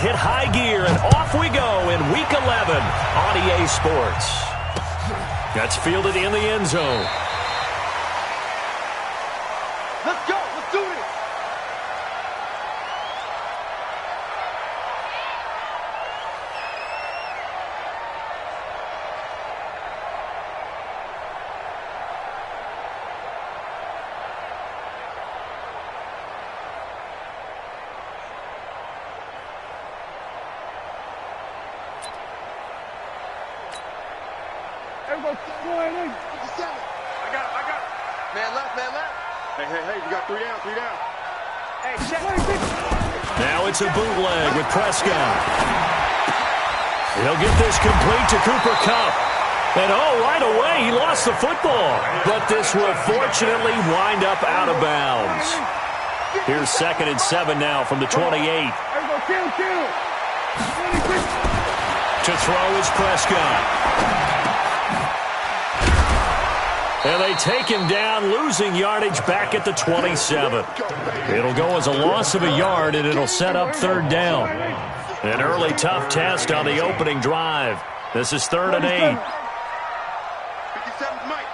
Hit high gear, and off we go in Week 11 on EA Sports. That's fielded in the end zone. Let's go. Let's do this. Everybody, go ahead in. 57. I got it. Man left, man left. Hey, we got three down. Hey, check. Now it's a bootleg with Prescott. He'll get this complete to Cooper Kupp. And right away, he lost the football. But this will fortunately wind up out of bounds. Here's 2nd and 7 now from the 28. Everybody, kill. To throw is Prescott. And they take him down, losing yardage back at the 27. It'll go as a loss of a yard, and it'll set up 3rd down. An early tough test on the opening drive. This is 3rd and 8. 57's Mike.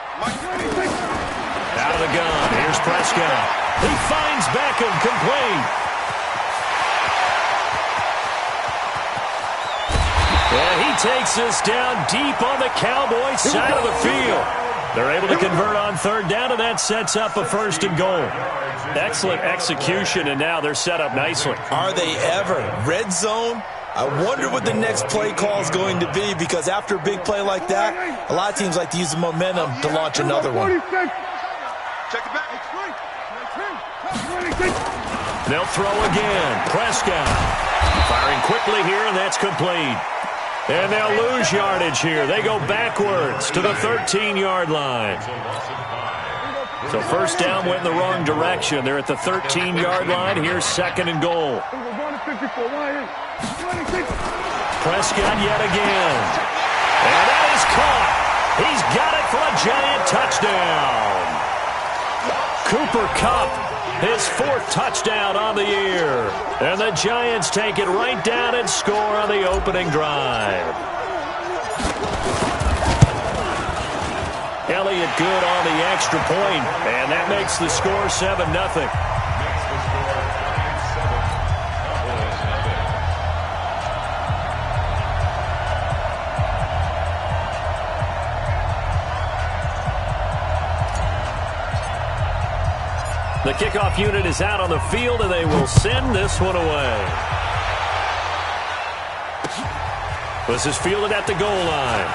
Out of the gun. Here's Prescott. He finds Beckham complete. And he takes this down deep on the Cowboys side of the field. They're able to convert on 3rd down, and that sets up a 1st and goal. Excellent execution, and now they're set up nicely. Are they ever? Red zone? I wonder what the next play call is going to be, because after a big play like that, a lot of teams like to use the momentum to launch another one. Check it back. They'll throw again. Prescott firing quickly here, and that's complete. And they'll lose yardage here. They go backwards to the 13-yard line. So 1st down went in the wrong direction. They're at the 13-yard line. Here's 2nd and goal. Prescott yet again. And that is caught. He's got it for a giant touchdown. Cooper Kupp, his 4th touchdown on the year. And the Giants take it right down and score on the opening drive. Elliott good on the extra point, and that makes the score 7-0. The kickoff unit is out on the field, and they will send this one away. This is fielded at the goal line.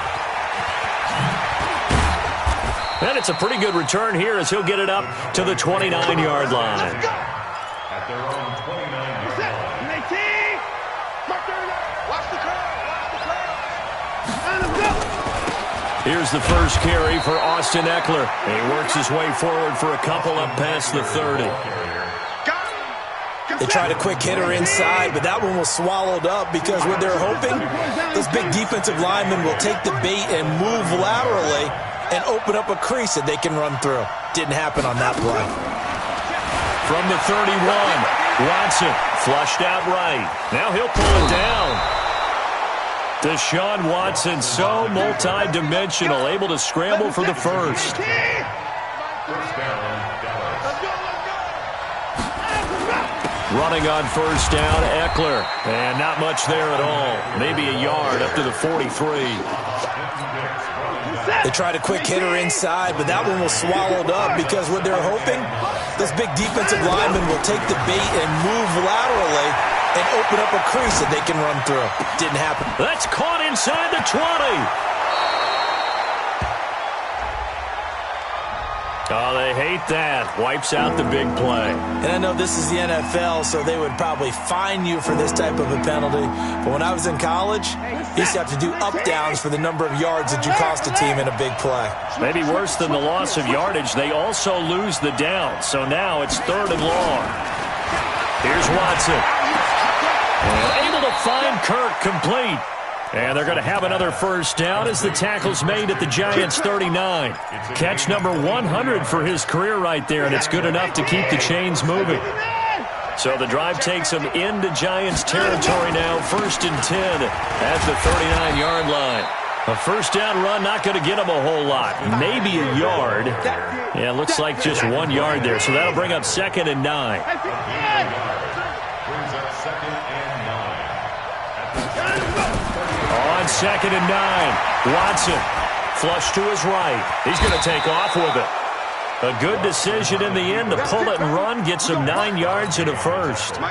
And it's a pretty good return here as he'll get it up to the 29-yard line. At their own 29-yard line. Here's the first carry for Austin Ekeler. He works his way forward for a couple up past the 30. They tried a quick hitter inside, but that one was swallowed up because what they're hoping, this big defensive lineman will take the bait and move laterally and open up a crease that they can run through. Didn't happen on that play. From the 31, Watson flushed out right. Now he'll pull it down. Deshaun Watson, so multi-dimensional, able to scramble for the first. Running on 1st down, Ekeler. And not much there at all. Maybe a yard up to the 43. They tried a quick hitter inside, but that one was swallowed up because what they're hoping, this big defensive lineman will take the bait and move laterally and open up a crease that they can run through. Didn't happen. That's caught inside the 20. Oh, they hate that. Wipes out the big play. And I know this is the NFL, so they would probably fine you for this type of a penalty. But when I was in college, you used to have to do up-downs for the number of yards that you cost a team in a big play. Maybe worse than the loss of yardage, they also lose the down. So now it's 3rd and long. Here's Watson. And able to find Kirk complete. And they're going to have another first down as the tackle's made at the Giants' 39. Catch number 100 for his career right there, and it's good enough to keep the chains moving. So the drive takes them into Giants territory now, 1st and 10 at the 39-yard line. A first down run, not going to get them a whole lot. Maybe a yard. Yeah, looks like just 1 yard there. So that'll bring up 2nd and 9. On 2nd and 9, Watson flush to his right. He's going to take off with it. A good decision in the end to pull it and run, gets him 9 yards and a first. Now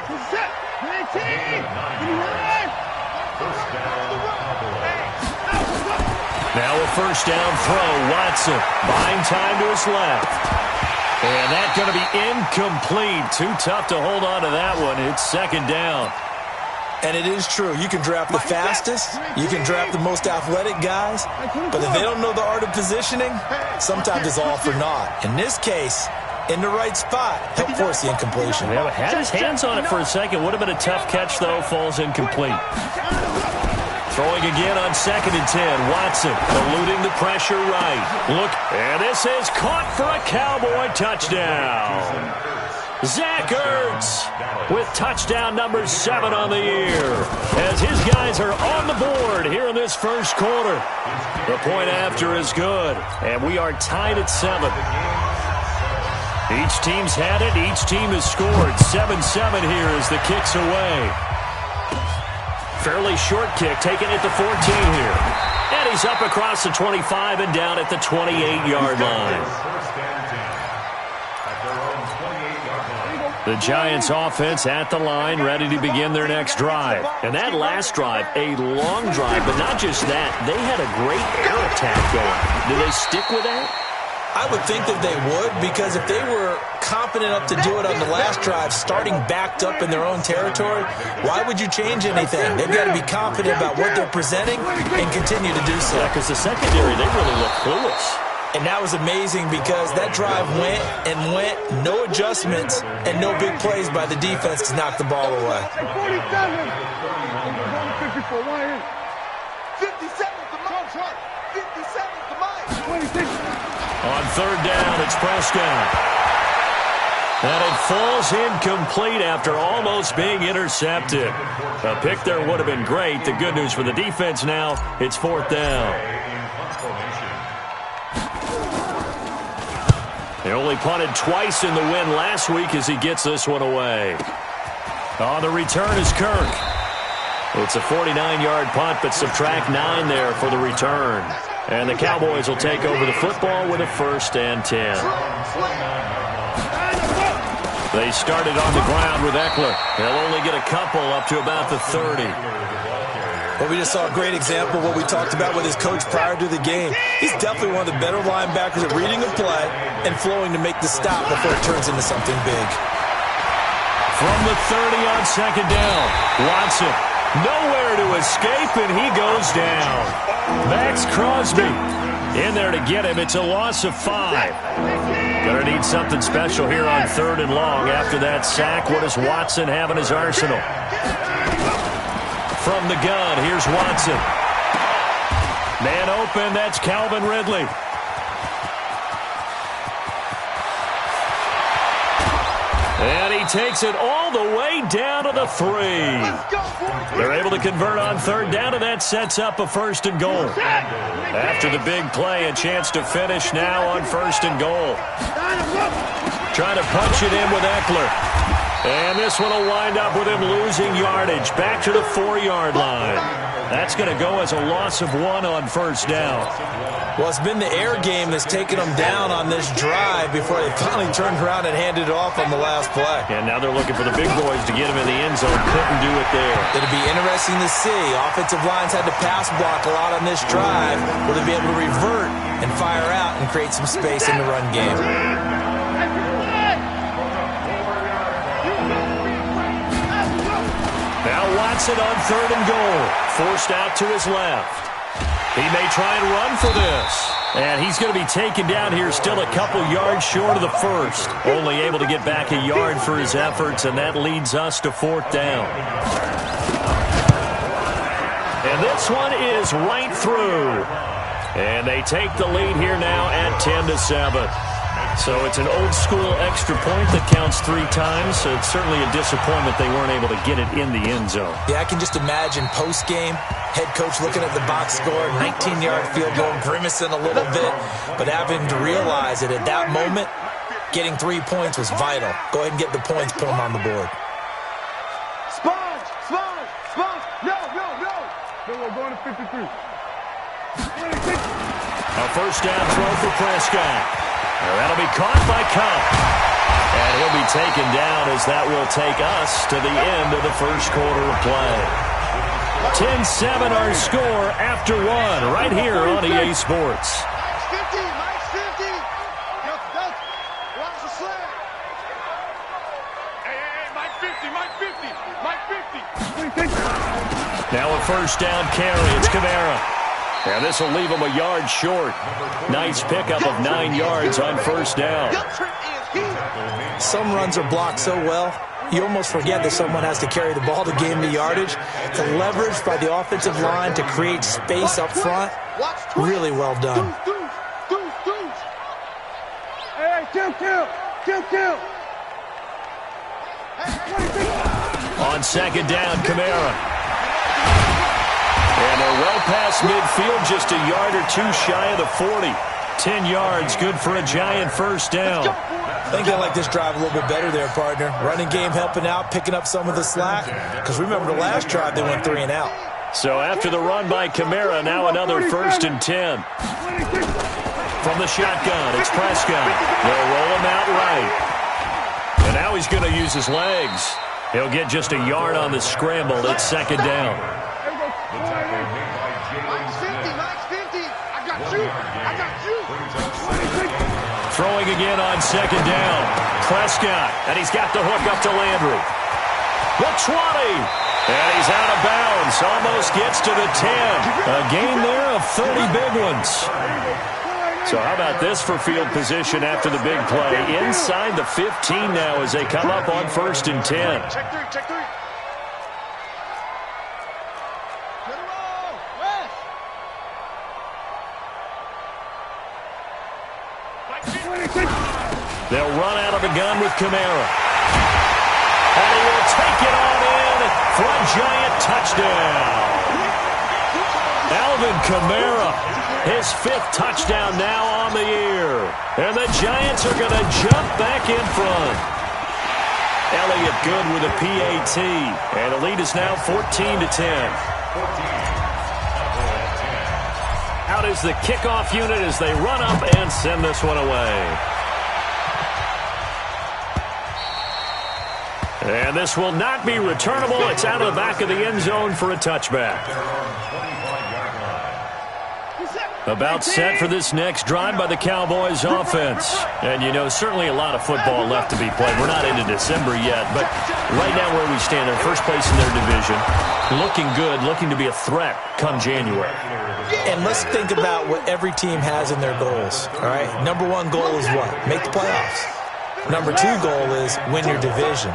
a first down throw, Watson buying time to his left. And that's going to be incomplete. Too tough to hold on to that one. It's 2nd down. And it is true. You can draft the fastest. You can draft the most athletic guys. But if they don't know the art of positioning, sometimes it's all for naught. In this case, in the right spot, help force the incompletion. Yeah, had his hands on it for a second. Would have been a tough catch, though. Falls incomplete. Throwing again on 2nd and 10. Watson eluding the pressure right. Look, and this is caught for a Cowboy touchdown. Zach Ertz with touchdown number 7 on the year as his guys are on the board here in this first quarter. The point after is good, and we are tied at 7. Each team's had it. Each team has scored. 7-7 here as the kick's away. Fairly short kick, taken at the 14 here. And he's up across the 25 and down at the 28-yard line. The Giants offense at the line, ready to begin their next drive. And that last drive, a long drive, but not just that. They had a great air attack going. Do they stick with that? I would think that they would, because if they were confident enough to do it on the last drive, starting backed up in their own territory, why would you change anything? They've got to be confident about what they're presenting and continue to do so. Yeah, because the secondary, they really look clueless. And that was amazing because that drive went and went, no adjustments, and no big plays by the defense to knock the ball away. 57 On 3rd down, it's Prescott. And it falls incomplete after almost being intercepted. A pick there would have been great. The good news for the defense now, it's 4th down. They only punted twice in the win last week as he gets this one away. On the return is Kirk. It's a 49-yard punt, but subtract 9 there for the return. And the Cowboys will take over the football with a 1st and 10. They started on the ground with Eckler. They'll only get a couple up to about the 30. Well, we just saw a great example of what we talked about with his coach prior to the game. He's definitely one of the better linebackers at reading a play and flowing to make the stop before it turns into something big. From the 30 on 2nd down, Watson nowhere to escape, and he goes down. Max Crosby in there to get him. It's a loss of 5. Gonna need something special here on 3rd and long. After that sack, what does Watson have in his arsenal? From the gun, here's Watson. Man open, that's Calvin Ridley. And he takes it all the way down to the 3. They're able to convert on 3rd down, and that sets up a 1st and goal. After the big play, a chance to finish now on 1st and goal. Trying to punch it in with Eckler. And this one will wind up with him losing yardage back to the 4-yard line. That's going to go as a loss of 1 on 1st down. Well, it's been the air game that's taken them down on this drive before they finally turned around and handed it off on the last play. And now they're looking for the big boys to get him in the end zone. Couldn't do it there. It'll be interesting to see. Offensive lines had to pass block a lot on this drive. Will they be able to revert and fire out and create some space in the run game? Now Watson on 3rd and goal. Forced out to his left. He may try and run for this. And he's going to be taken down here still a couple yards short of the 1st. Only able to get back a yard for his efforts, and that leads us to 4th down. And this one is right through. And they take the lead here now at 10-7. So it's an old-school extra point that counts 3 times. So it's certainly a disappointment they weren't able to get it in the end zone. Yeah, I can just imagine post-game, head coach looking at the box score, 19-yard field goal, grimacing a little bit, but having to realize that at that moment, getting 3 points was vital. Go ahead and get the points, put them on the board. Sponge! No! No, we're going to 53. A first down throw for Prescott. That'll be caught by Kupp. And he'll be taken down as that will take us to the end of the first quarter of play. 10-7 our score after 1 right here on EA Sports. Mike's 50. Watch the slam. Hey, Mike 50. Now a first down carry. It's Kamara. And this will leave him a yard short. Nice pickup of 9 yards on first down. Some runs are blocked so well, you almost forget that someone has to carry the ball to gain the yardage. The leverage by the offensive line to create space up front, really well done. Hey, kill. On second down, Kamara. And they're well past midfield, just a yard or 2 shy of the 40. 10 yards, good for a Giant first down. I think I like this drive a little bit better there, partner. Running game helping out, picking up some of the slack. Because remember, the last drive, they went 3 and out. So after the run by Kamara, now another 1st and 10. From the shotgun, it's Prescott. They'll roll him out right. And now he's going to use his legs. He'll get just a yard on the scramble. It's second down. Throwing again on second down. Prescott, and he's got the hook up to Landry. The 20, and he's out of bounds. Almost gets to the 10. A gain there of 30 big ones. So how about this for field position after the big play? Inside the 15 now as they come up on 1st and 10. Check three. They'll run out of the gun with Kamara. And he will take it on in for a Giant touchdown. Alvin Kamara, his 5th touchdown now on the year. And the Giants are going to jump back in front. Elliott good with a PAT. And the lead is now 14-10. Out is the kickoff unit as they run up and send this one away. And this will not be returnable. It's out of the back of the end zone for a touchback. About set for this next drive by the Cowboys offense. And, you know, certainly a lot of football left to be played. We're not into December yet, but right now where we stand, they're first place in their division. Looking good, looking to be a threat come January. And let's think about what every team has in their goals, all right? Number 1 goal is what? Make the playoffs. Number 2 goal is win your division.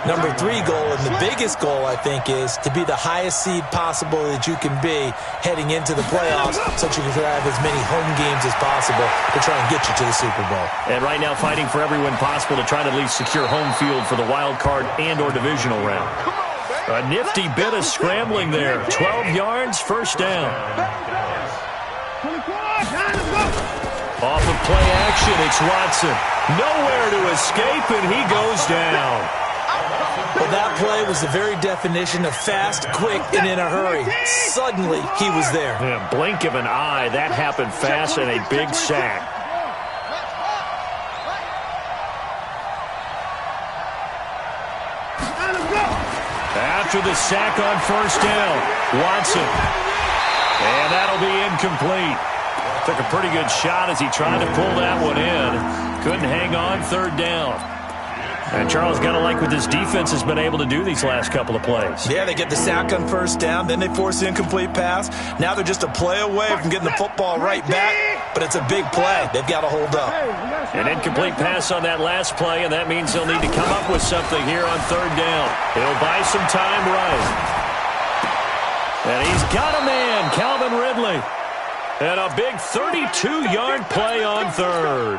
Number 3 goal, and the biggest goal, I think, is to be the highest seed possible that you can be heading into the playoffs so that you can have as many home games as possible to try and get you to the Super Bowl. And right now fighting for every win possible to try to at least secure home field for the wild card and or divisional round. A nifty bit of scrambling there. 12 yards, first down. Off of play action, it's Watson. Nowhere to escape, and he goes down. Well, that play was the very definition of fast, quick, and in a hurry. Suddenly, he was there. Yeah, blink of an eye, that happened fast, and a big sack. After the sack on first down, Watson. And that'll be incomplete. Took a pretty good shot as he tried to pull that one in. Couldn't hang on, third down. And Charles, got to like what this defense has been able to do these last couple of plays. Yeah, they get the sack on first down, then they force the incomplete pass. Now they're just a play away from getting the football right back, but it's a big play. They've got to hold up. An incomplete pass on that last play, and that means they'll need to come up with something here on third down. He'll buy some time right. And he's got a man, Calvin Ridley. And a big 32-yard play on third.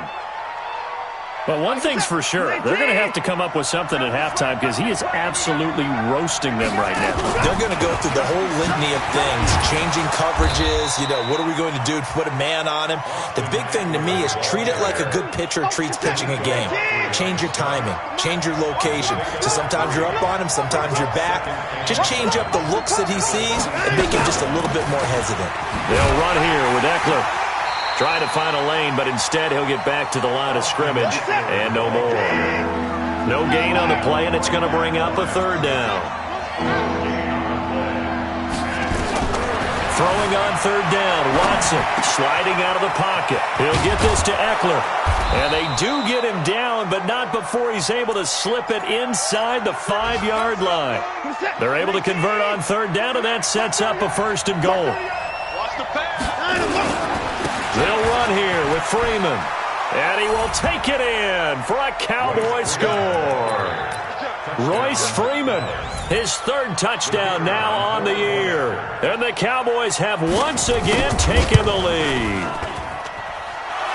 Well, one thing's for sure. They're going to have to come up with something at halftime because he is absolutely roasting them right now. They're going to go through the whole litany of things, changing coverages, what are we going to do to put a man on him? The big thing to me is treat it like a good pitcher treats pitching a game. Change your timing, change your location. So sometimes you're up on him, sometimes you're back. Just change up the looks that he sees and make him just a little bit more hesitant. They'll run here with Eckler. Trying to find a lane, but instead he'll get back to the line of scrimmage, and no more. No gain on the play, and it's going to bring up a third down. Throwing on third down, Watson sliding out of the pocket. He'll get this to Eckler, and they do get him down, but not before he's able to slip it inside the 5-yard line. They're able to convert on third down, and that sets up a first and goal. Watch the pass. They'll run here with Freeman. And he will take it in for a Cowboy score. Royce Freeman, his third touchdown now on the year. And the Cowboys have once again taken the lead.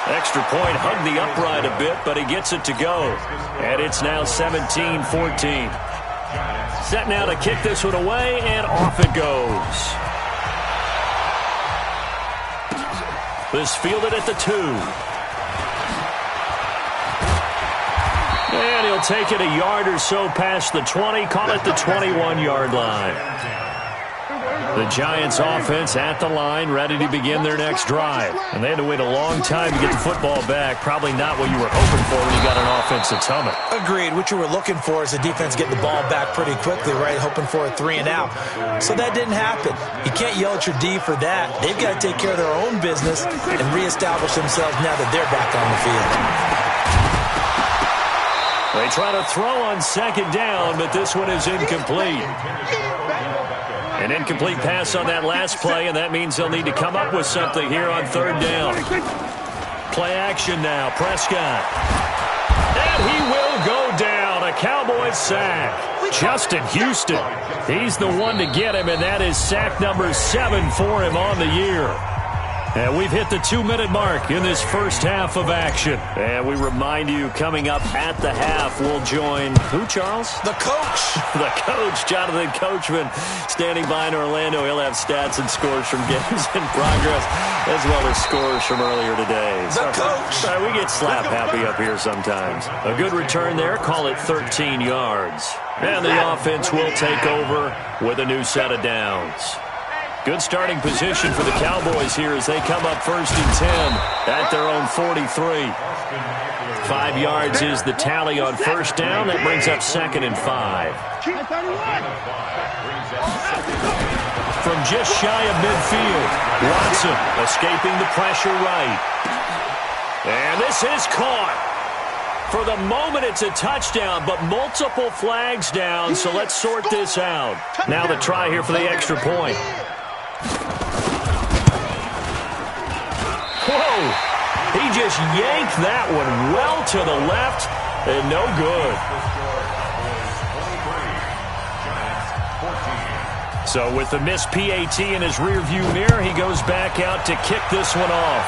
Extra point hugged the upright a bit, but he gets it to go. And it's now 17-14. Set now to kick this one away, and off it goes. This fielded at the 2. And he'll take it a yard or so past the 20, call it the 21-yard line. The Giants offense at the line, ready to begin their next drive. And they had to wait a long time to get the football back. Probably not what you were hoping for when you got an offense that's humming. Agreed. What you were looking for is the defense getting the ball back pretty quickly, right? Hoping for a 3 and out. So that didn't happen. You can't yell at your D for that. They've got to take care of their own business and reestablish themselves now that they're back on the field. They try to throw on second down, but this one is incomplete. An incomplete pass on that last play, and that means they'll need to come up with something here on third down. Play action now, Prescott. And he will go down, a Cowboys sack. Justin Houston, he's the one to get him, and that is sack number 7 for him on the year. And we've hit the 2-minute mark in this first half of action. And we remind you, coming up at the half, we'll join who, Charles? The coach. The coach, Jonathan Coachman, standing by in Orlando. He'll have stats and scores from games in progress, as well as scores from earlier today. The coach. We get slap happy up here sometimes. A good return there, call it 13 yards. And the offense will take over with a new set of downs. Good starting position for the Cowboys here as they come up first and 10 at their own 43. 5 yards is the tally on first down. That brings up second and 5. From just shy of midfield, Watson escaping the pressure right. And this is caught. For the moment, it's a touchdown, but multiple flags down, so let's sort this out. Now the try here for the extra point. Whoa! He just yanked that one well to the left, and no good. So with the missed PAT in his rearview mirror, he goes back out to kick this one off.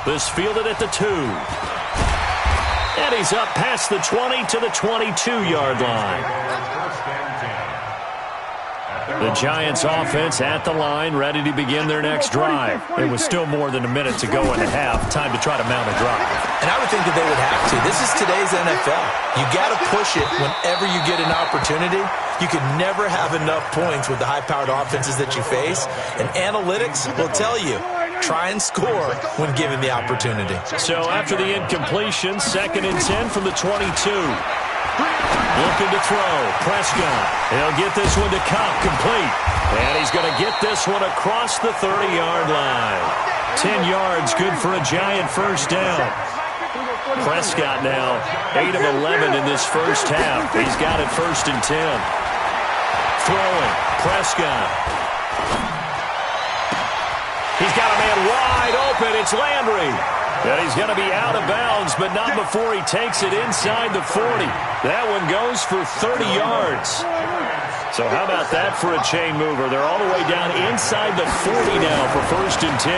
This fielded at the 2. And he's up past the 20 to the 22-yard line. The Giants offense at the line, ready to begin their next drive. It was still more than a minute to go in the half. Time to try to mount a drive. And I would think that they would have to. This is today's NFL. You got to push it whenever you get an opportunity. You can never have enough points with the high-powered offenses that you face. And analytics will tell you, try and score when given the opportunity. So after the incompletion, second and 10 from the 22. Looking to throw. Prescott. He'll get this one to Cobb, complete. And he's going to get this one across the 30-yard line. 10 yards, good for a Giant first down. Prescott now 8 of 11 in this first half. He's got it first and 10. Throwing. Prescott. He's got a man wide open. It's Landry. And he's going to be out of bounds, but not before he takes it inside the 40. That one goes for 30 yards. So how about that for a chain mover? They're all the way down inside the 40 now for first and 10.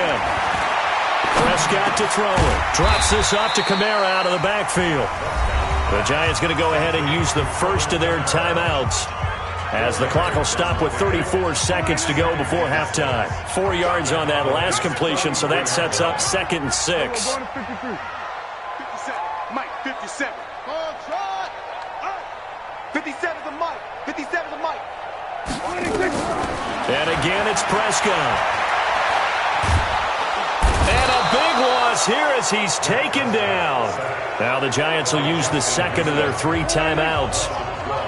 Prescott to throw it. Drops this off to Kamara out of the backfield. The Giants going to go ahead and use the first of their timeouts, as the clock will stop with 34 seconds to go before halftime. 4 yards on that last completion, so that sets up 2nd and 6. 57. Mike, 57. 57 to Mike. 57 to Mike. And again, it's Prescott. And a big loss here as he's taken down. Now the Giants will use the second of their 3 timeouts,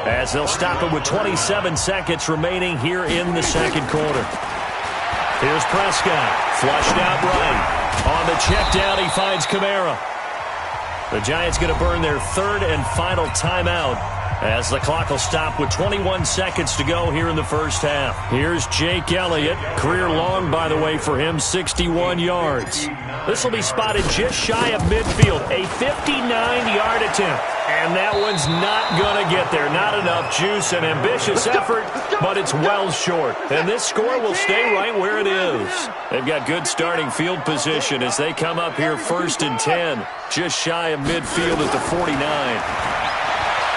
as they'll stop it with 27 seconds remaining here in the second quarter. Here's Prescott, flushed out right. On the check down, he finds Kamara. The Giants going to burn their 3rd and final timeout, as the clock will stop with 21 seconds to go here in the first half. Here's Jake Elliott. Career long, by the way, for him, 61 yards. This will be spotted just shy of midfield. A 59-yard attempt. And that one's not going to get there. Not enough juice and ambitious effort, but it's well short. And this score will stay right where it is. They've got good starting field position as they come up here 1st and 10, just shy of midfield at the 49.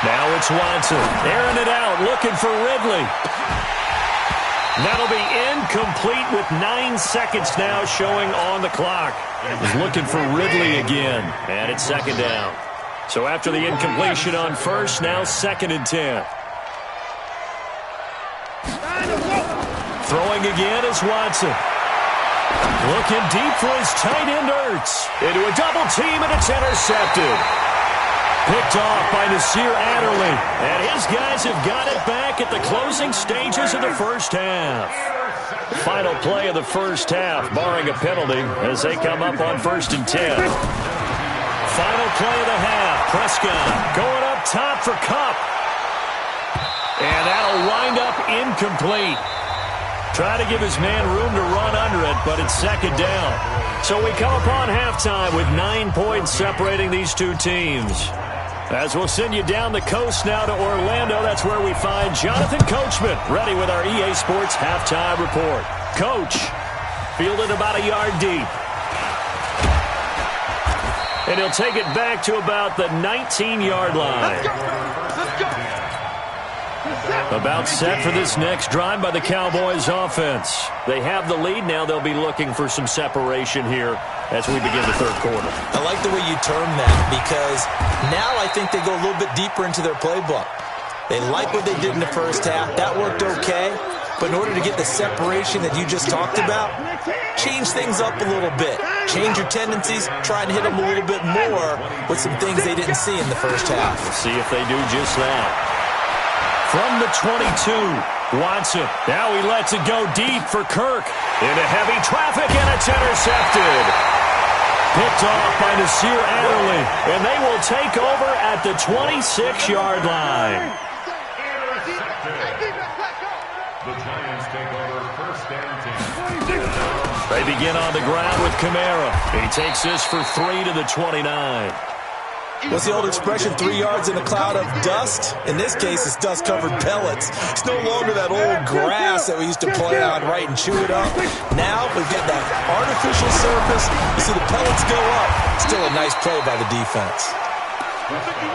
Now it's Watson, airing it out, looking for Ridley. That'll be incomplete with 9 seconds now showing on the clock. He's looking for Ridley again, and it's 2nd down. So after the incompletion on first, now 2nd and 10. Throwing again is Watson. Looking deep for his tight end, Ertz. Into a double team, and it's intercepted. Picked off by Nasir Adderley. And his guys have got it back at the closing stages of the first half. Final play of the first half, barring a penalty, as they come up on 1st and 10. Final play of the half. Prescott going up top for Kupp. And that'll wind up incomplete. Try to give his man room to run under it, but it's 2nd down. So we come upon halftime with 9 points separating these two teams. As we'll send you down the coast now to Orlando, that's where we find Jonathan Coachman, ready with our EA Sports halftime report. Coach, fielded about a yard deep. And he'll take it back to about the 19-yard line. Let's go. About set for this next drive by the Cowboys offense. They have the lead now. They'll be looking for some separation here as we begin the 3rd quarter. I like the way you term that, because now I think they go a little bit deeper into their playbook. They like what they did in the first half. That worked okay. But in order to get the separation that you just talked about, change things up a little bit. Change your tendencies. Try and hit them a little bit more with some things they didn't see in the first half. We'll see if they do just that. From the 22, Watson. Now he lets it go deep for Kirk. Into heavy traffic, and it's intercepted. Picked off by Nasir Adderley. And they will take over at the 26-yard line. The Giants take over 1st and 10. They begin on the ground with Kamara. He takes this for 3 to the 29. What's the old expression, 3 yards in a cloud of dust? In this case, it's dust-covered pellets. It's no longer that old grass that we used to play on, right, and chew it up. Now we've got that artificial surface. You see the pellets go up. Still a nice play by the defense.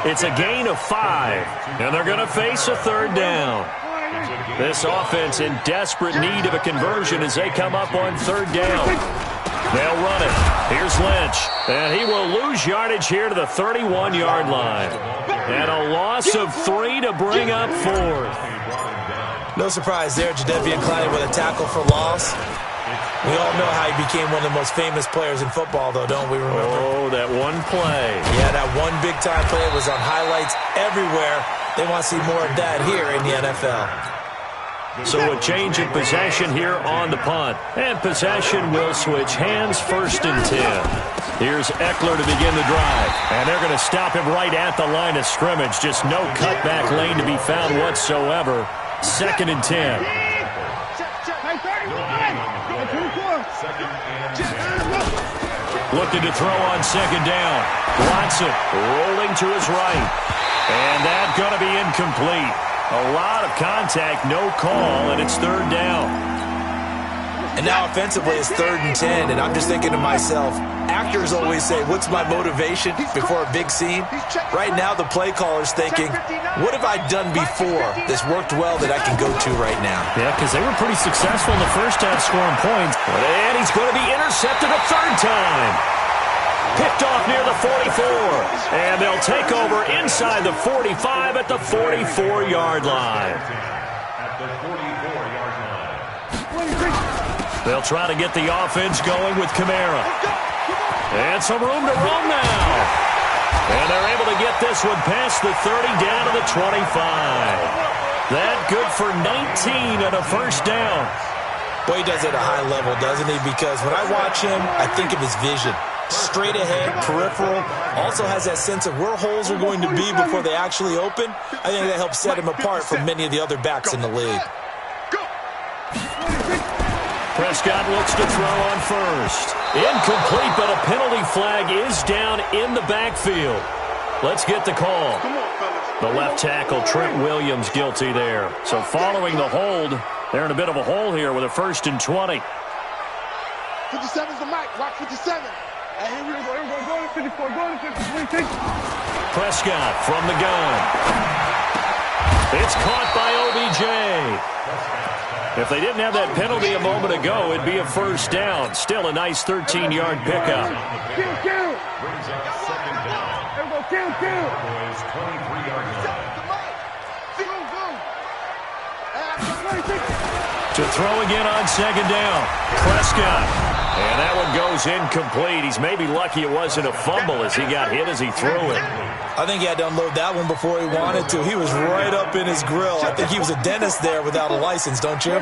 It's a gain of 5, and they're going to face a 3rd down. This offense in desperate need of a conversion as they come up on 3rd down. They'll run it. Here's Lynch. And he will lose yardage here to the 31-yard line. And a loss of 3 to bring up 4th. No surprise there, Jadeveon Clowney with a tackle for loss. We all know how he became one of the most famous players in football, though, don't we remember? Oh, that one play. Yeah, that one big-time play was on highlights everywhere. They want to see more of that here in the NFL. So a change of possession here on the punt. And possession will switch hands, 1st and 10. Here's Eckler to begin the drive. And they're going to stop him right at the line of scrimmage. Just no cutback lane to be found whatsoever. 2nd and 10. Looking to throw on 2nd down. Watson rolling to his right. And that's going to be incomplete. A lot of contact, no call, and it's 3rd down. And now offensively it's 3rd and 10, and I'm just thinking to myself, actors always say, what's my motivation before a big scene? Right now the play caller's thinking, what have I done before that's worked well that I can go to right now? Yeah, because they were pretty successful in the first half scoring points. And he's going to be intercepted a 3rd time. Picked off near the 44. And they'll take over inside the 45 at the 44-yard line. At the 44-yard line. They'll try to get the offense going with Kamara. And some room to roam now. And they're able to get this one past the 30 down to the 25. That good for 19 and a 1st down. Boy, he does it at a high level, doesn't he? Because when I watch him, I think of his vision. Straight ahead, peripheral, also has that sense of where holes are going to be before they actually open. I think that helps set him apart from many of the other backs in the league. Prescott looks to throw on first. Incomplete, but a penalty flag is down in the backfield. Let's get the call. The left tackle, Trent Williams, guilty there. So following the hold, they're in a bit of a hole here with a 1st and 20. 57's the mic. Watch 57. Hey, here we go. Go to 54. Go to 53. Prescott from the gun. It's caught by OBJ. If they didn't have that penalty a moment ago, it'd be a 1st down. Still a nice 13-yard pickup. Brings up 2nd down. Boys, 23-yard line. To throw again on 2nd down. Prescott. And that one goes incomplete. He's maybe lucky it wasn't a fumble as he got hit as he threw it. I think he had to unload that one before he wanted to. He was right up in his grill. I think he was a dentist there without a license, don't you?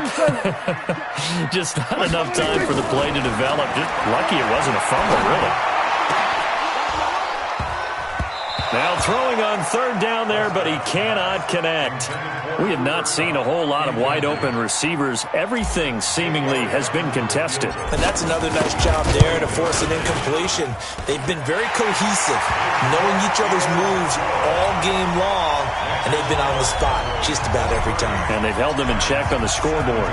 Just not enough time for the play to develop. Just lucky it wasn't a fumble, really. Now throwing on 3rd down there, but he cannot connect. We have not seen a whole lot of wide-open receivers. Everything seemingly has been contested. And that's another nice job there to force an incompletion. They've been very cohesive, knowing each other's moves all game long, and they've been on the spot just about every time. And they've held them in check on the scoreboard.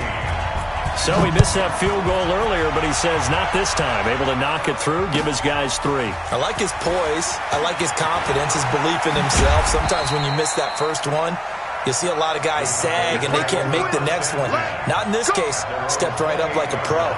So he missed that field goal earlier, but he says not this time. Able to knock it through, give his guys 3. I like his poise. I like his confidence, his belief in himself. Sometimes when you miss that first one, you see a lot of guys sag and they can't make the next one. Not in this case. Stepped right up like a pro.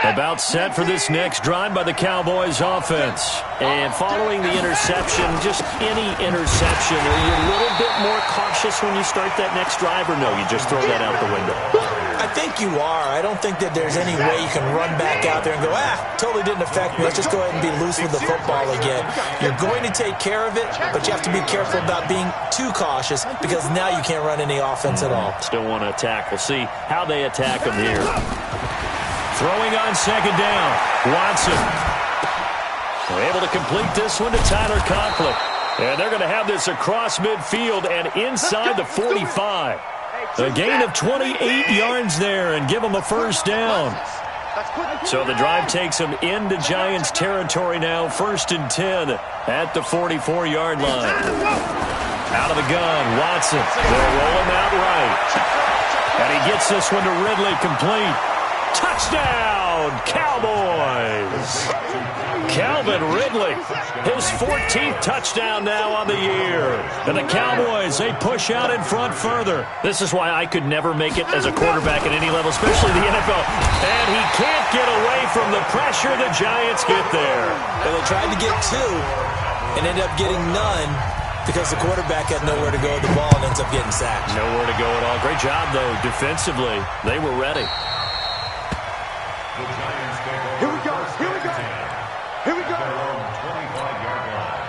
About set for this next drive by the Cowboys offense. And following the interception, just any interception, are you a little bit more cautious when you start that next drive, or no, you just throw that out the window? I think you are. I don't think that there's any way you can run back out there and go, totally didn't affect me. Let's just go ahead and be loose with the football again. You're going to take care of it, but you have to be careful about being too cautious because now you can't run any offense at all. Still want to attack. We'll see how they attack them here. Throwing on 2nd down. Watson. They're able to complete this one to Tyler Conklin. And they're going to have this across midfield and inside the 45. A gain of 28 yards there and give them a 1st down. So the drive takes them into Giants territory now. 1st and 10 at the 44-yard line. Out of the gun, Watson. They'll roll him out right. And he gets this one to Ridley complete. Touchdown, Cowboys! Calvin Ridley, his 14th touchdown now on the year. And the Cowboys, they push out in front further. This is why I could never make it as a quarterback at any level, especially the NFL. And he can't get away from the pressure. The Giants get there. Well, they tried to get 2 and ended up getting none because the quarterback had nowhere to go with the ball and ends up getting sacked. Nowhere to go at all. Great job, though, defensively. They were ready. The Giants take over. Here we go. Here we go. Here we go. Their own 25-yard line.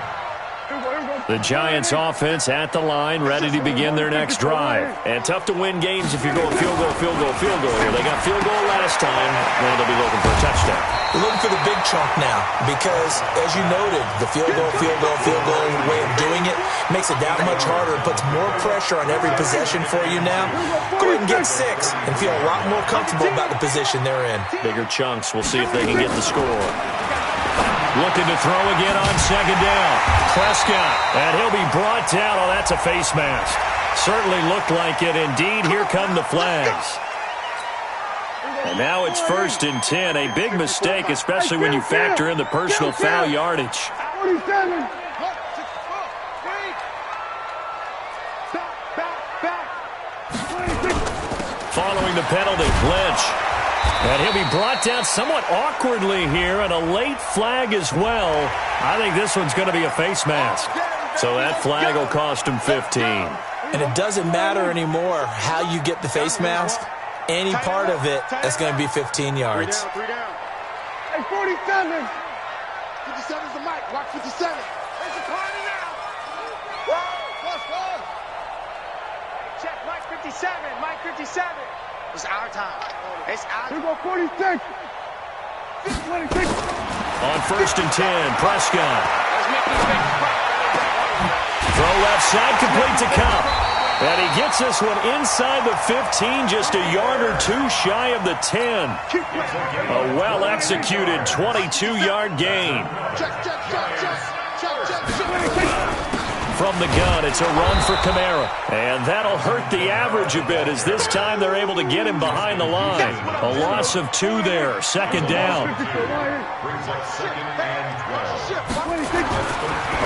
Here we go. The Giants offense at the line, ready to begin their next drive. And tough to win games if you're going field goal, field goal, field goal here. They got field goal last time. Now they'll be looking for a touchdown. They're looking for the big chunk now because, as you noted, the field goal way of doing it makes it that much harder. It puts more pressure on every possession for you now. Go ahead and get 6 and feel a lot more comfortable about the position they're in. Bigger chunks. We'll see if they can get the score. Looking to throw again on second down. Prescott, and he'll be brought down. Oh, that's a face mask. Certainly looked like it. Indeed, here come the flags. And now it's 1st and 10. A big mistake, especially when you factor in the personal foul yardage. 47. Following the penalty, Lynch. And he'll be brought down somewhat awkwardly here, and a late flag as well. I think this one's going to be a face mask. So that flag will cost him 15. And it doesn't matter anymore how you get the face mask. Any part of it, that's going to be 15 yards. 3 down. Hey, 47. 57's the mic. Watch 57. There's a corner now. Whoa. Check, Mike 57. Mike 57. It's our time. It's our time. Here go 46. 26. On 1st and 10, Prescott. Throw left side, complete to Kupp. And he gets this one inside the 15, just a yard or 2 shy of the 10. A well-executed 22-yard gain. From the gun, it's a run for Kamara. And that'll hurt the average a bit as this time they're able to get him behind the line. A loss of 2 there, 2nd down.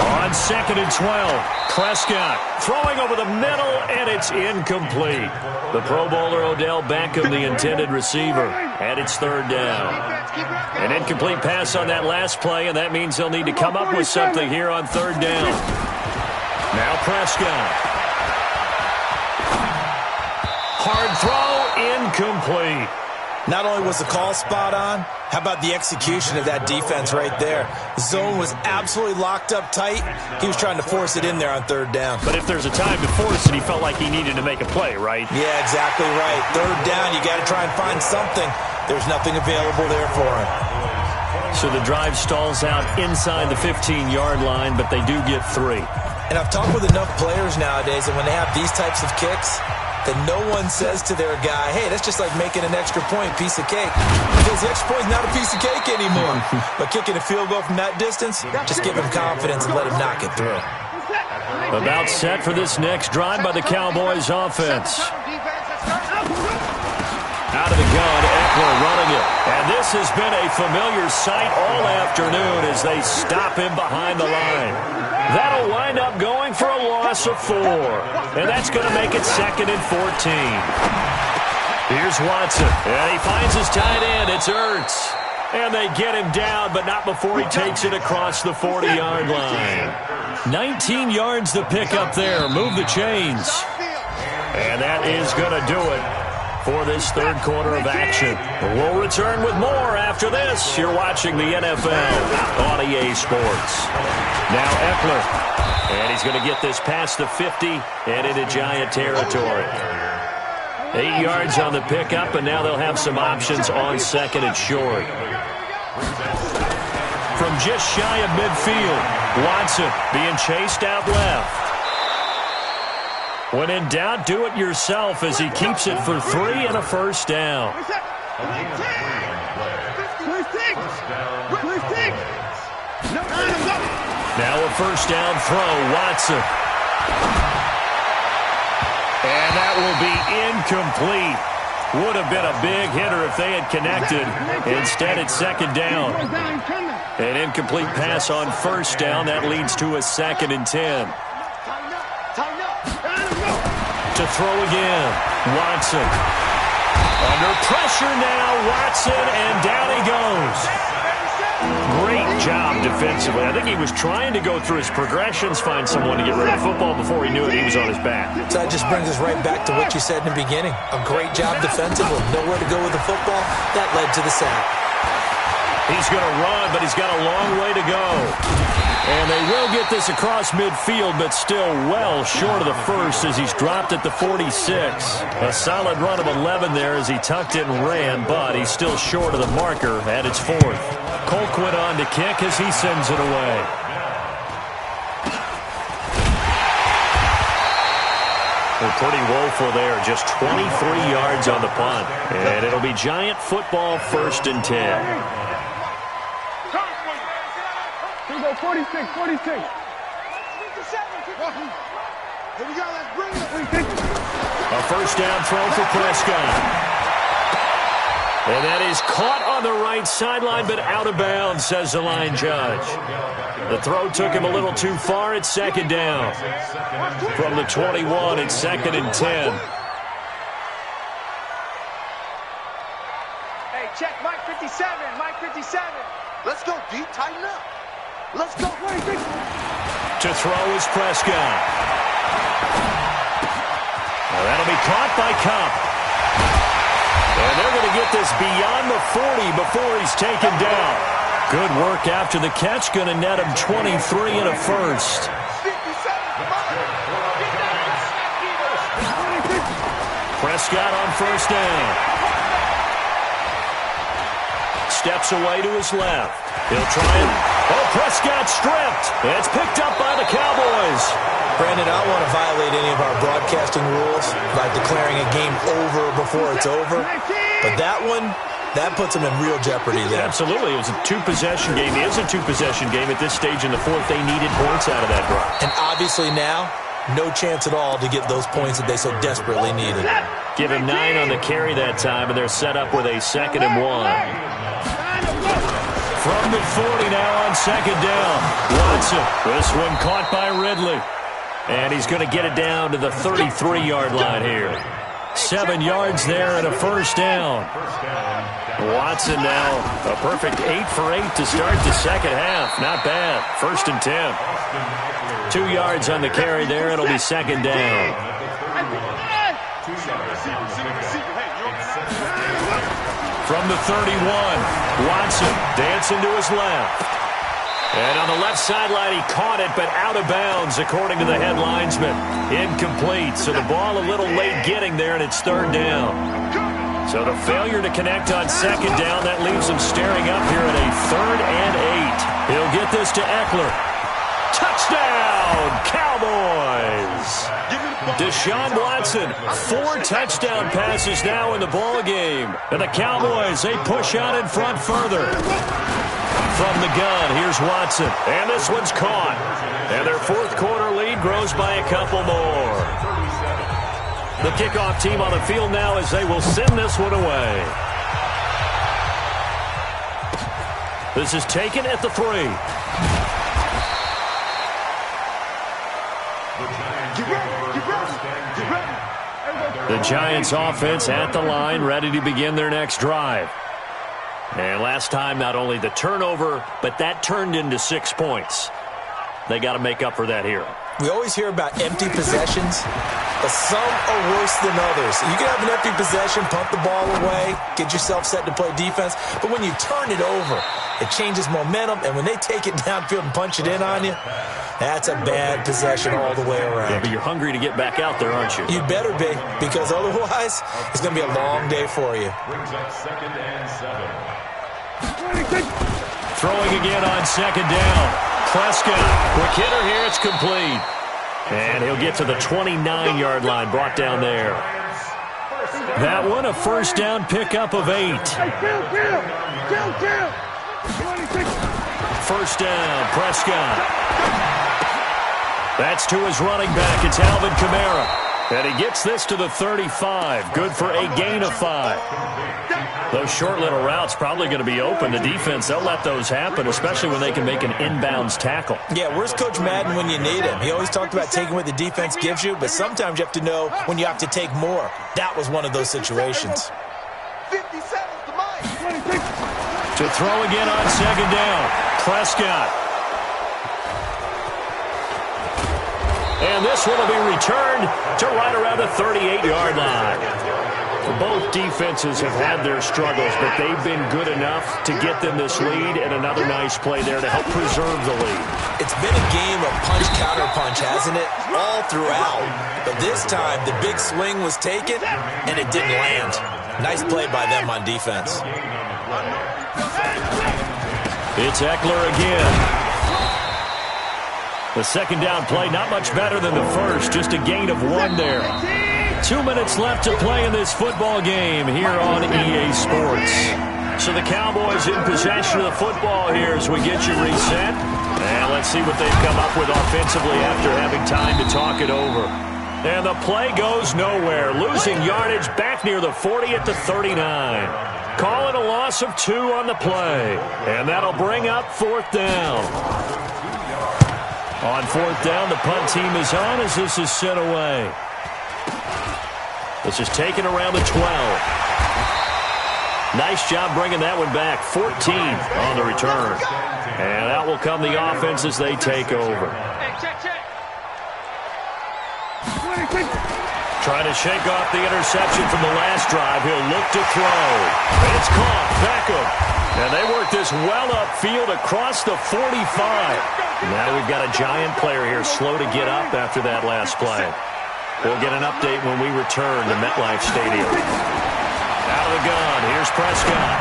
On 2nd and 12, Prescott throwing over the middle, and it's incomplete. The Pro Bowler Odell Beckham, the intended receiver, and it's 3rd down. An incomplete pass on that last play, and that means they'll need to come up with something here on 3rd down. Now Prescott. Hard throw, incomplete. Not only was the call spot on, how about the execution of that defense right there? The zone was absolutely locked up tight. He was trying to force it in there on 3rd down. But if there's a time to force it, he felt like he needed to make a play, right? Yeah, exactly right. 3rd down, you got to try and find something. There's nothing available there for him. So the drive stalls out inside the 15-yard line, but they do get 3. And I've talked with enough players nowadays, and when they have these types of kicks, that no one says to their guy, hey, that's just like making an extra point, piece of cake. Because the extra point is not a piece of cake anymore. But kicking a field goal from that distance, just give him confidence and let him knock it through. About set for this next drive by the Cowboys offense. Out of the gun, Eckler running it. And this has been a familiar sight all afternoon as they stop him behind the line. That'll wind up going for a loss of 4. And that's going to make it 2nd and 14. Here's Watson. And he finds his tight end. It's Ertz. And they get him down, but not before he takes it across the 40-yard line. 19 yards to pick up there. Move the chains. And that is going to do it for this 3rd quarter of action. We'll return with more after this. You're watching the NFL on EA Sports. Now Eckler, and he's going to get this past the 50 and into Giant territory. 8 yards on the pickup, and now they'll have some options on 2nd and short. From just shy of midfield, Watson being chased out left. When in doubt, do it yourself as he keeps it for 3 and a 1st down. Now a 1st down throw, Watson. And that will be incomplete. Would have been a big hitter if they had connected. Instead, it's 2nd down. An incomplete pass on 1st down. That leads to a 2nd and 10. To throw again, Watson. Under pressure now, Watson, and down he goes. Great job defensively. I think he was trying to go through his progressions, find someone to get rid of the football before he knew it. He was on his back. So that just brings us right back to what you said in the beginning. A great job defensively. Nowhere to go with the football. That led to the sack. He's going to run, but he's got a long way to go. And they will get this across midfield, but still well short of the first as he's dropped at the 46. A solid run of 11 there as he tucked it and ran, but he's still short of the marker at its fourth. Colquitt on to kick as he sends it away. They're pretty woeful there, just 23 yards on the punt. And it'll be Giant football, 1st and 10. Here we go, 46, 46. 57. Here we go, let's bring it. A first down throw for Prescott. And that is caught on the right sideline, but out of bounds, says the line judge. The throw took him a little too far. It's 2nd down. From the 21, it's 2nd and 10. Hey, check Mike 57, Mike 57. Let's go, D, tighten up. Let's go. To throw is Prescott. Now that'll be caught by Kupp. And they're going to get this beyond the 40 before he's taken down. Good work after the catch. Going to net him 23 and a first. Prescott on first down. Steps away to his left. He'll try it. Oh, Prescott stripped. It's picked up by the Cowboys. Brandon, I don't want to violate any of our broadcasting rules by declaring a game over before it's over. But that one, that puts them in real jeopardy there. Absolutely. It was a two-possession game. It is a two-possession game at this stage in the fourth. They needed points out of that drive. And obviously now, no chance at all to get those points that they so desperately needed. Give him 9 on the carry that time, and they're set up with a 2nd and 1. From the 40 now on 2nd down. Watson. This one caught by Ridley. And he's going to get it down to the 33-yard line here. 7 yards there and a first down. Watson now a perfect 8 for 8 to start the second half. Not bad. 1st and 10. 2 yards on the carry there. It'll be 2nd down. From the 31, Watson dancing to his left. And on the left sideline, he caught it, but out of bounds, according to the head linesman. Incomplete, so the ball a little late getting there, and it's 3rd down. So the failure to connect on 2nd down, that leaves him staring up here at a 3rd and 8. He'll get this to Eckler. Touchdown, Cowboys! Deshaun Watson, 4 touchdown passes now in the ball game. And the Cowboys, they push out in front further. From the gun, here's Watson. And this one's caught. And their 4th quarter lead grows by a couple more. The kickoff team on the field now as they will send this one away. This is taken at the 3. The Giants offense at the line, ready to begin their next drive. And last time, not only the turnover, but that turned into 6 points. They got to make up for that here. We always hear about empty possessions, but some are worse than others. You can have an empty possession, punt the ball away, get yourself set to play defense, but when you turn it over, it changes momentum, and when they take it downfield and punch it in on you, that's a bad possession all the way around. Yeah, but you're hungry to get back out there, aren't you? You better be, because otherwise, it's going to be a long day for you. Brings up 2nd and 7. Throwing again on 2nd down. Prescott, quick hitter here, it's complete. And he'll get to the 29-yard line, brought down there. That one, a first down pickup of 8. First down, Prescott. That's to his running back, it's Alvin Kamara. And he gets this to the 35, good for a gain of 5. Those short little routes probably going to be open. The defense, they'll let those happen, especially when they can make an inbounds tackle. Yeah, where's Coach Madden when you need him? He always talked about taking what the defense gives you, but sometimes you have to know when you have to take more. That was one of those situations. 57 to Mike. To throw again on 2nd down, Prescott. And this one will be returned to right around the 38-yard line. Both defenses have had their struggles, but they've been good enough to get them this lead, and another nice play there to help preserve the lead. It's been a game of punch-counter-punch, hasn't it? All throughout. But this time, the big swing was taken, and it didn't land. Nice play by them on defense. It's Eckler again. The second down play, not much better than the first, just a gain of 1 there. 2 minutes left to play in this football game here on EA Sports. So the Cowboys in possession of the football here as we get you reset. And let's see what they've come up with offensively after having time to talk it over. And the play goes nowhere. Losing yardage back near the 40 at the 39. Calling a loss of 2 on the play. And that'll bring up 4th down. On 4th down, the punt team is on as this is sent away. This is taken around the 12. Nice job bringing that one back. 14 on the return. And out will come the offense as they take over. Trying to shake off the interception from the last drive. He'll look to throw. And it's caught. Beckham. And they work this well upfield across the 45. Now we've got a Giant player here slow to get up after that last play. We'll get an update when we return to MetLife Stadium. Out of the gun, here's Prescott.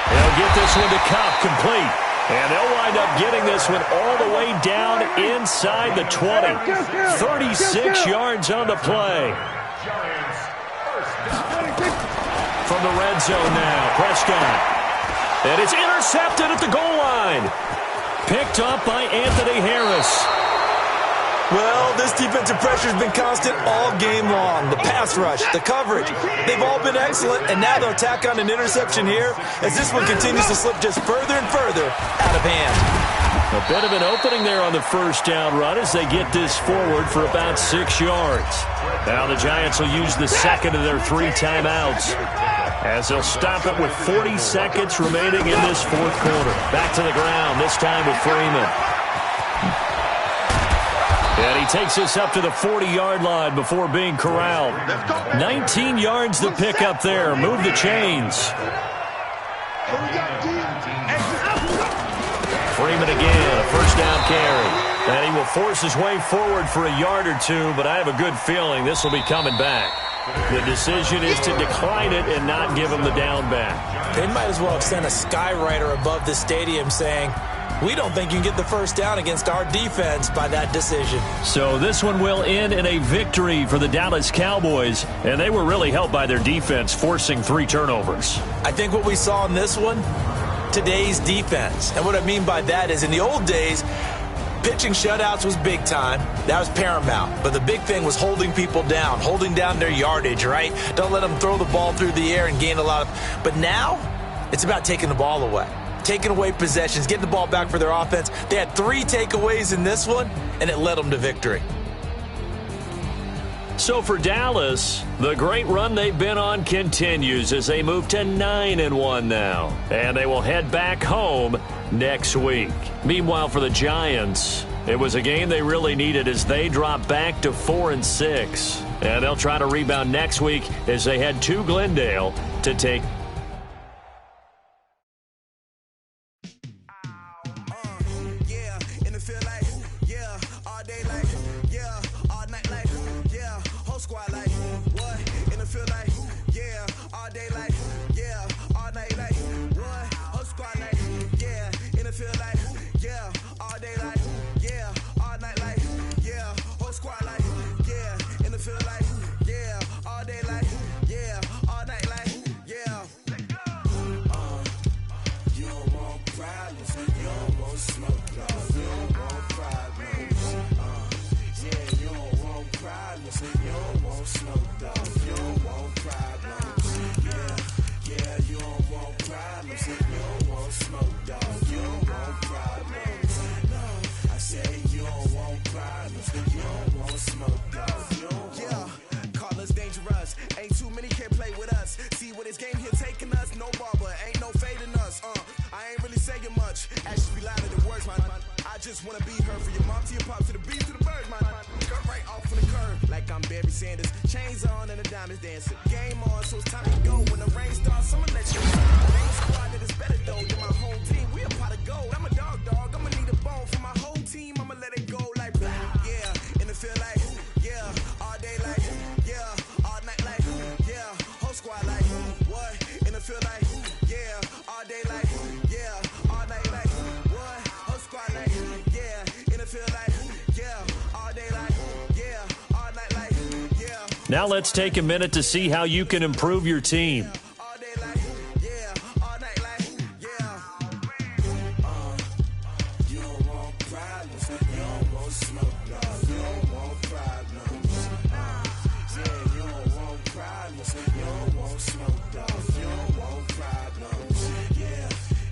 He'll get this one to Kupp, complete. And they'll wind up getting this one all the way down inside the 20. 36 yards on the play. From the red zone now, Prescott. And it's intercepted at the goal line. Picked up by Anthony Harris. Well, this defensive pressure has been constant all game long. The pass rush, the coverage, they've all been excellent, and now they'll tack on an interception here as this one continues to slip just further and further out of hand. A bit of an opening there on the first down run as they get this forward for about 6 yards. Now the Giants will use the second of their 3 timeouts as they'll stop it with 40 seconds remaining in this 4th quarter. Back to the ground, this time with Freeman. And he takes us up to the 40-yard line before being corralled. 19 yards to pick up there. Move the chains. Freeman again, a first down carry. And he will force his way forward for a yard or 2, but I have a good feeling this will be coming back. The decision is to decline it and not give him the down back. They might as well have sent a skywriter above the stadium saying, we don't think you can get the first down against our defense by that decision. So this one will end in a victory for the Dallas Cowboys, and they were really helped by their defense forcing 3 turnovers. I think what we saw in this one, today's defense. And what I mean by that is in the old days, pitching shutouts was big time. That was paramount. But the big thing was holding people down, holding down their yardage, right? Don't let them throw the ball through the air and gain a lot of... But now, it's about taking the ball away. Taking away possessions, getting the ball back for their offense. They had 3 takeaways in this one, and it led them to victory. So for Dallas, the great run they've been on continues as they move to 9-1 now. And they will head back home next week. Meanwhile, for the Giants, it was a game they really needed as they drop back to 4-6. And they'll try to rebound next week as they head to Glendale to take just wanna be her. For your mom to your pops to the beat to the birds, man. Cut right off on the curb like I'm I'm Barry Sanders. Chains on and the diamonds dancing. Game on, so it's time to go. When the rain starts, I'ma let you know. Ain't a squad that is better though. You're my whole team. We a pot of gold. I'm a dog. I'ma need a bone for my whole team. I'ma let it go like, yeah. And it feel like, yeah. All day like, yeah. All night like, yeah. Whole squad like, what? And it feel like, yeah. All day like, yeah. All night like, what? Whole squad like, yeah. And it feel like, yeah. All day like, yeah. All night like, yeah. Now let's take a minute to see how you can improve your team. All day like, yeah. All night like, yeah. You don't want problems. You don't want smoke, no. You don't want problems. Yeah, you don't want problems. You don't want smoke, no. You don't want problems.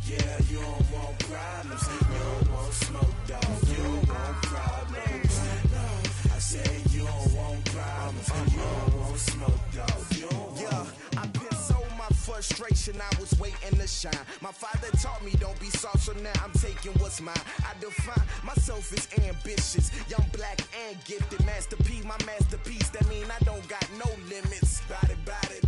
Yeah, you don't want problems. You don't want smoke, dog. You don't want problems. No, I say you don't want problems. You don't want smoke, dog. You don't want. Yeah, I've been so my frustration, I was waiting to shine. My father taught me don't be soft, so now I'm taking what's mine. I define myself as ambitious, young, black, and gifted. Master P, my masterpiece. That mean I don't got no limits. Bout it,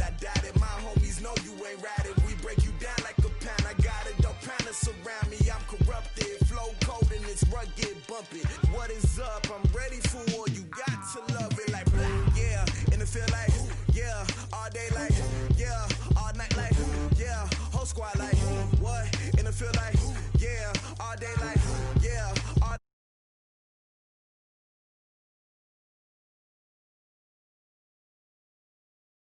I doubt it. My homies know you ain't ratted. We break you down like a pound. I got it, don't pound us around me. I'm corrupted, flow cold and it's rugged, bumpy. What is up?